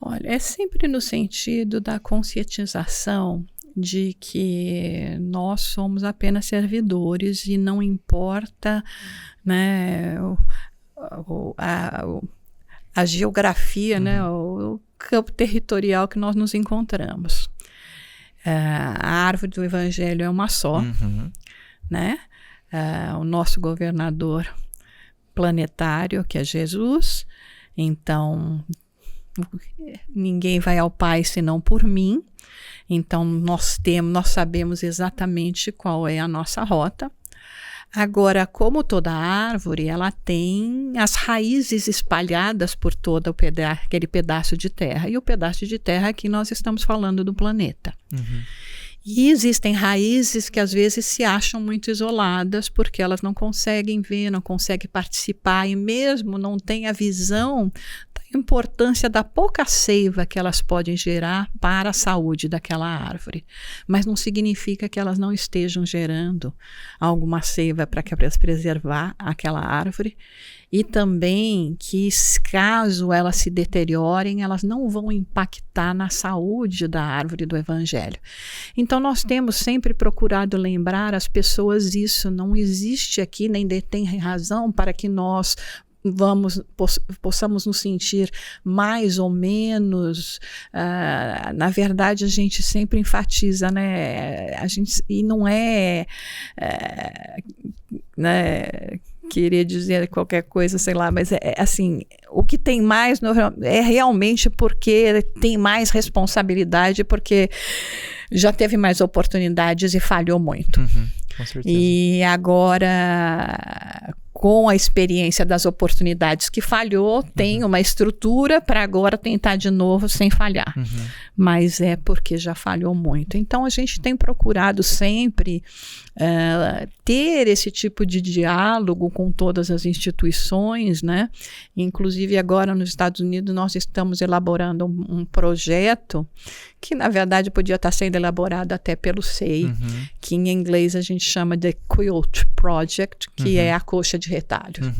Olha, é sempre no sentido da conscientização de que nós somos apenas servidores e não importa, né, a geografia, né, o campo territorial que nós nos encontramos. A árvore do Evangelho é uma só, né? O nosso governador planetário, que é Jesus, então ninguém vai ao Pai senão por mim. Então nós sabemos exatamente qual é a nossa rota. Agora, como toda árvore, ela tem as raízes espalhadas por todo aquele pedaço de terra. E o pedaço de terra aqui nós estamos falando do planeta. E existem raízes que às vezes se acham muito isoladas porque elas não conseguem ver, não conseguem participar e mesmo não têm a visão da importância da pouca seiva que elas podem gerar para a saúde daquela árvore. Mas não significa que elas não estejam gerando alguma seiva para preservar aquela árvore. E também que, caso elas se deteriorem, elas não vão impactar na saúde da árvore do Evangelho. Então, nós temos sempre procurado lembrar as pessoas isso. Não existe aqui, nem tem razão para que nós possamos nos sentir mais ou menos. Na verdade, a gente sempre enfatiza, né? E não é né, querer dizer qualquer coisa, sei lá, mas assim, o que tem mais é realmente porque tem mais responsabilidade, porque já teve mais oportunidades e falhou muito. Com certeza. E agora, com a experiência das oportunidades que falhou, tem uma estrutura para agora tentar de novo sem falhar. Mas é porque já falhou muito. Então, a gente tem procurado sempre ter esse tipo de diálogo com todas as instituições, né? Inclusive, agora nos Estados Unidos, nós estamos elaborando um projeto que, na verdade, podia estar sendo elaborado até pelo SEI, que em inglês a gente chama de Quilt Project, que é a coxa de retalho.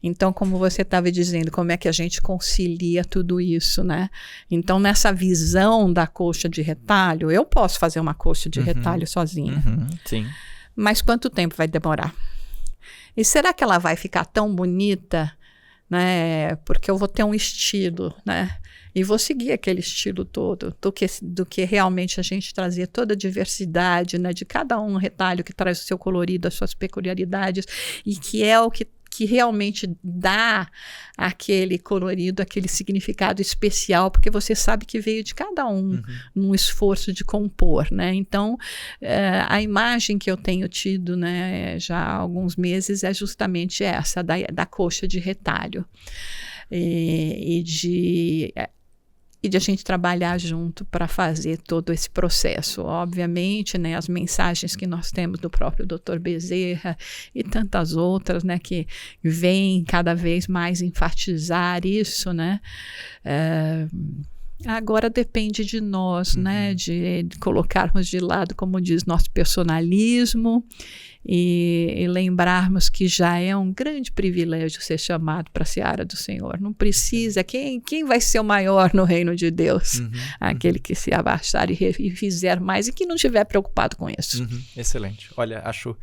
Então, como você estava dizendo, como é que a gente concilia tudo isso, né? Então, nessa visão da coxa de retalho, eu posso fazer uma coxa de retalho sozinha. Sim. Mas quanto tempo vai demorar? E será que ela vai ficar tão bonita, né? Porque eu vou ter um estilo, né? E vou seguir aquele estilo todo, do que realmente a gente trazer toda a diversidade, né? De cada um retalho que traz o seu colorido, as suas peculiaridades, e que é o que realmente dá aquele colorido, aquele significado especial, porque você sabe que veio de cada um num esforço de compor, né? Então, a imagem que eu tenho tido, né, já há alguns meses é justamente essa, da coxa de retalho. E de e de a gente trabalhar junto para fazer todo esse processo. Obviamente, né, as mensagens que nós temos do próprio Dr. Bezerra e tantas outras, né, que vêm cada vez mais enfatizar isso, né, agora depende de nós, né, de colocarmos de lado, como diz, nosso personalismo e lembrarmos que já é um grande privilégio ser chamado para a seara do Senhor. Não precisa, quem vai ser o maior no reino de Deus? Aquele que se abaixar e fizer mais e que não estiver preocupado com isso. Excelente. Olha, acho...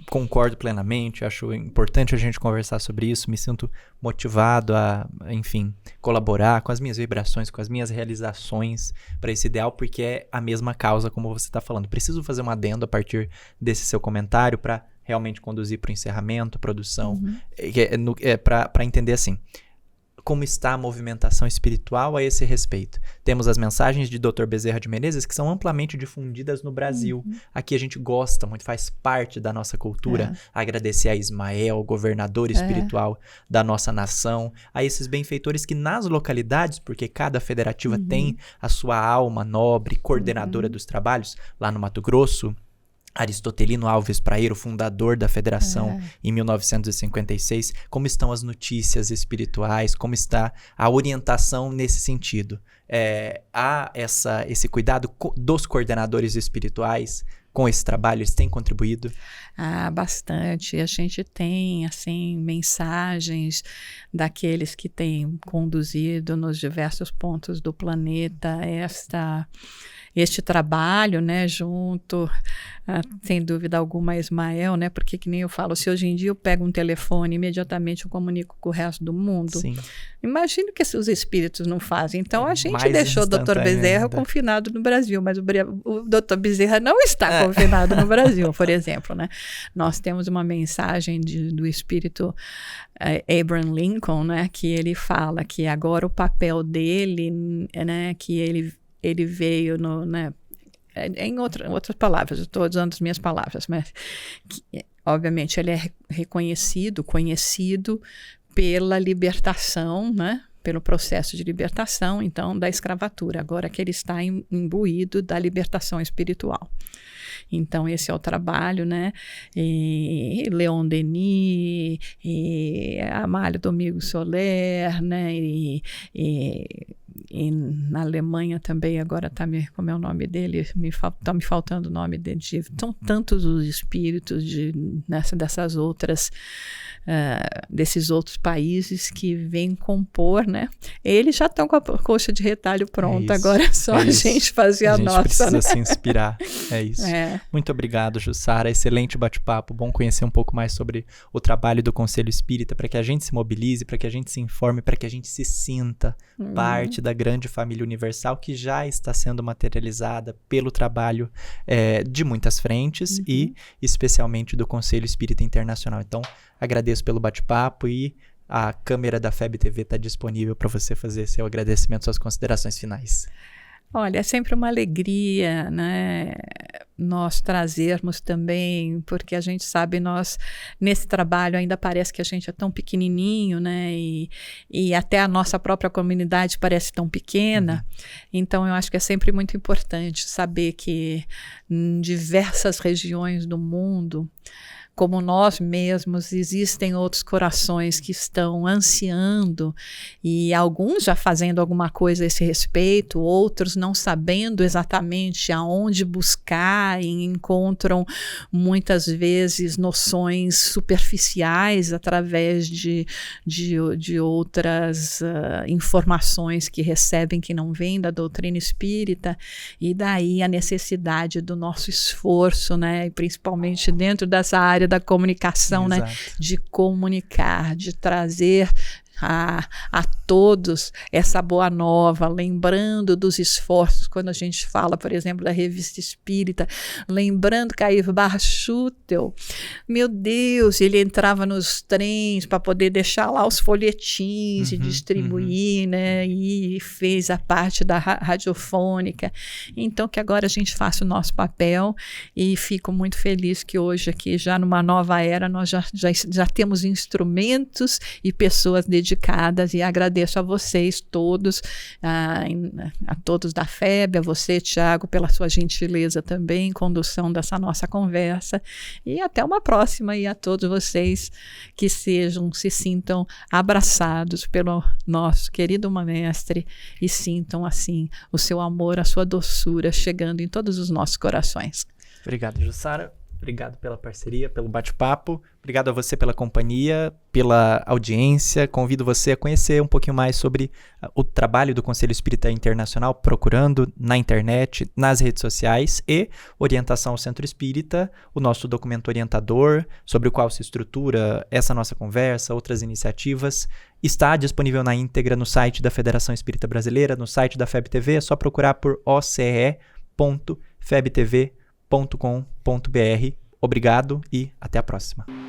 concordo plenamente, acho importante a gente conversar sobre isso, me sinto motivado a, enfim, colaborar com as minhas vibrações, com as minhas realizações para esse ideal, porque é a mesma causa, como você está falando. Preciso fazer um adendo a partir desse seu comentário para realmente conduzir para o encerramento, produção, para entender assim, como está a movimentação espiritual a esse respeito. Temos as mensagens de Dr. Bezerra de Menezes que são amplamente difundidas no Brasil. Aqui a gente gosta muito, faz parte da nossa cultura. Agradecer a Ismael, governador espiritual da nossa nação, a esses benfeitores que nas localidades, porque cada federativa tem a sua alma nobre, coordenadora dos trabalhos, lá no Mato Grosso, Aristotelino Alves Praeiro, fundador da federação em 1956, como estão as notícias espirituais, como está a orientação nesse sentido? Há esse cuidado dos coordenadores espirituais com esse trabalho? Eles têm contribuído? Bastante. A gente tem, assim, mensagens daqueles que têm conduzido nos diversos pontos do planeta este trabalho, né, junto, sem dúvida alguma, a Ismael, né, porque que nem eu falo, se hoje em dia eu pego um telefone, imediatamente eu comunico com o resto do mundo. Sim. Imagino que os espíritos não fazem. Então, a gente deixou o Dr. Bezerra confinado no Brasil, mas o Dr. Bezerra não está confinado no Brasil, por exemplo, né. Nós temos uma mensagem do espírito Abraham Lincoln, né, que ele fala que agora o papel dele, né, que ele veio né, em outras palavras, eu estou usando as minhas palavras, mas obviamente ele é reconhecido, conhecido pela libertação, né, pelo processo de libertação, então, da escravatura, agora que ele está imbuído da libertação espiritual. Então, esse é o trabalho, né? E Leon Denis, e Amália Domingos Soler, né? E na Alemanha também, agora como é o nome dele? Está me faltando o nome dele. São tantos os espíritos dessas outras, desses outros países que vêm compor, né? Eles já estão com a coxa de retalho pronta, agora é só a gente fazer a nossa. A gente precisa se inspirar, é isso. Muito obrigado, Jussara, excelente bate-papo, bom conhecer um pouco mais sobre o trabalho do Conselho Espírita, para que a gente se mobilize, para que a gente se informe, para que a gente se sinta parte da grande família universal que já está sendo materializada pelo trabalho de muitas frentes e especialmente do Conselho Espírita Internacional. Então, agradeço pelo bate-papo e a câmera da FEB TV está disponível para você fazer seu agradecimento, suas considerações finais. Olha, é sempre uma alegria, né, nós trazermos também, porque a gente sabe, nesse trabalho ainda parece que a gente é tão pequenininho, né, e até a nossa própria comunidade parece tão pequena, então eu acho que é sempre muito importante saber que em diversas regiões do mundo, como nós mesmos, existem outros corações que estão ansiando e alguns já fazendo alguma coisa a esse respeito, outros não sabendo exatamente aonde buscar e encontram muitas vezes noções superficiais através de outras informações que recebem que não vêm da doutrina espírita, e daí a necessidade do nosso esforço, né, e principalmente dentro dessa área da comunicação, né, de comunicar, de trazer a todos essa boa nova, lembrando dos esforços, quando a gente fala, por exemplo, da Revista Espírita, lembrando Cair Barchutel, meu Deus, ele entrava nos trens para poder deixar lá os folhetins e distribuir, né, e fez a parte da radiofônica, então que agora a gente faça o nosso papel, e fico muito feliz que hoje aqui, já numa nova era, nós já temos instrumentos e pessoas dedicadas dedicadas, e agradeço a vocês todos, a todos da FEB, a você, Tiago, pela sua gentileza também, condução dessa nossa conversa, e até uma próxima, e a todos vocês que se sintam abraçados pelo nosso querido mestre e sintam assim o seu amor, a sua doçura chegando em todos os nossos corações. Obrigado, Jussara. Obrigado pela parceria, pelo bate-papo. Obrigado a você pela companhia, pela audiência. Convido você a conhecer um pouquinho mais sobre o trabalho do Conselho Espírita Internacional, procurando na internet, nas redes sociais, e Orientação ao Centro Espírita, o nosso documento orientador, sobre o qual se estrutura essa nossa conversa, outras iniciativas. Está disponível na íntegra no site da Federação Espírita Brasileira, no site da FEB TV. É só procurar por oce.febtv.com.br. Obrigado e até a próxima.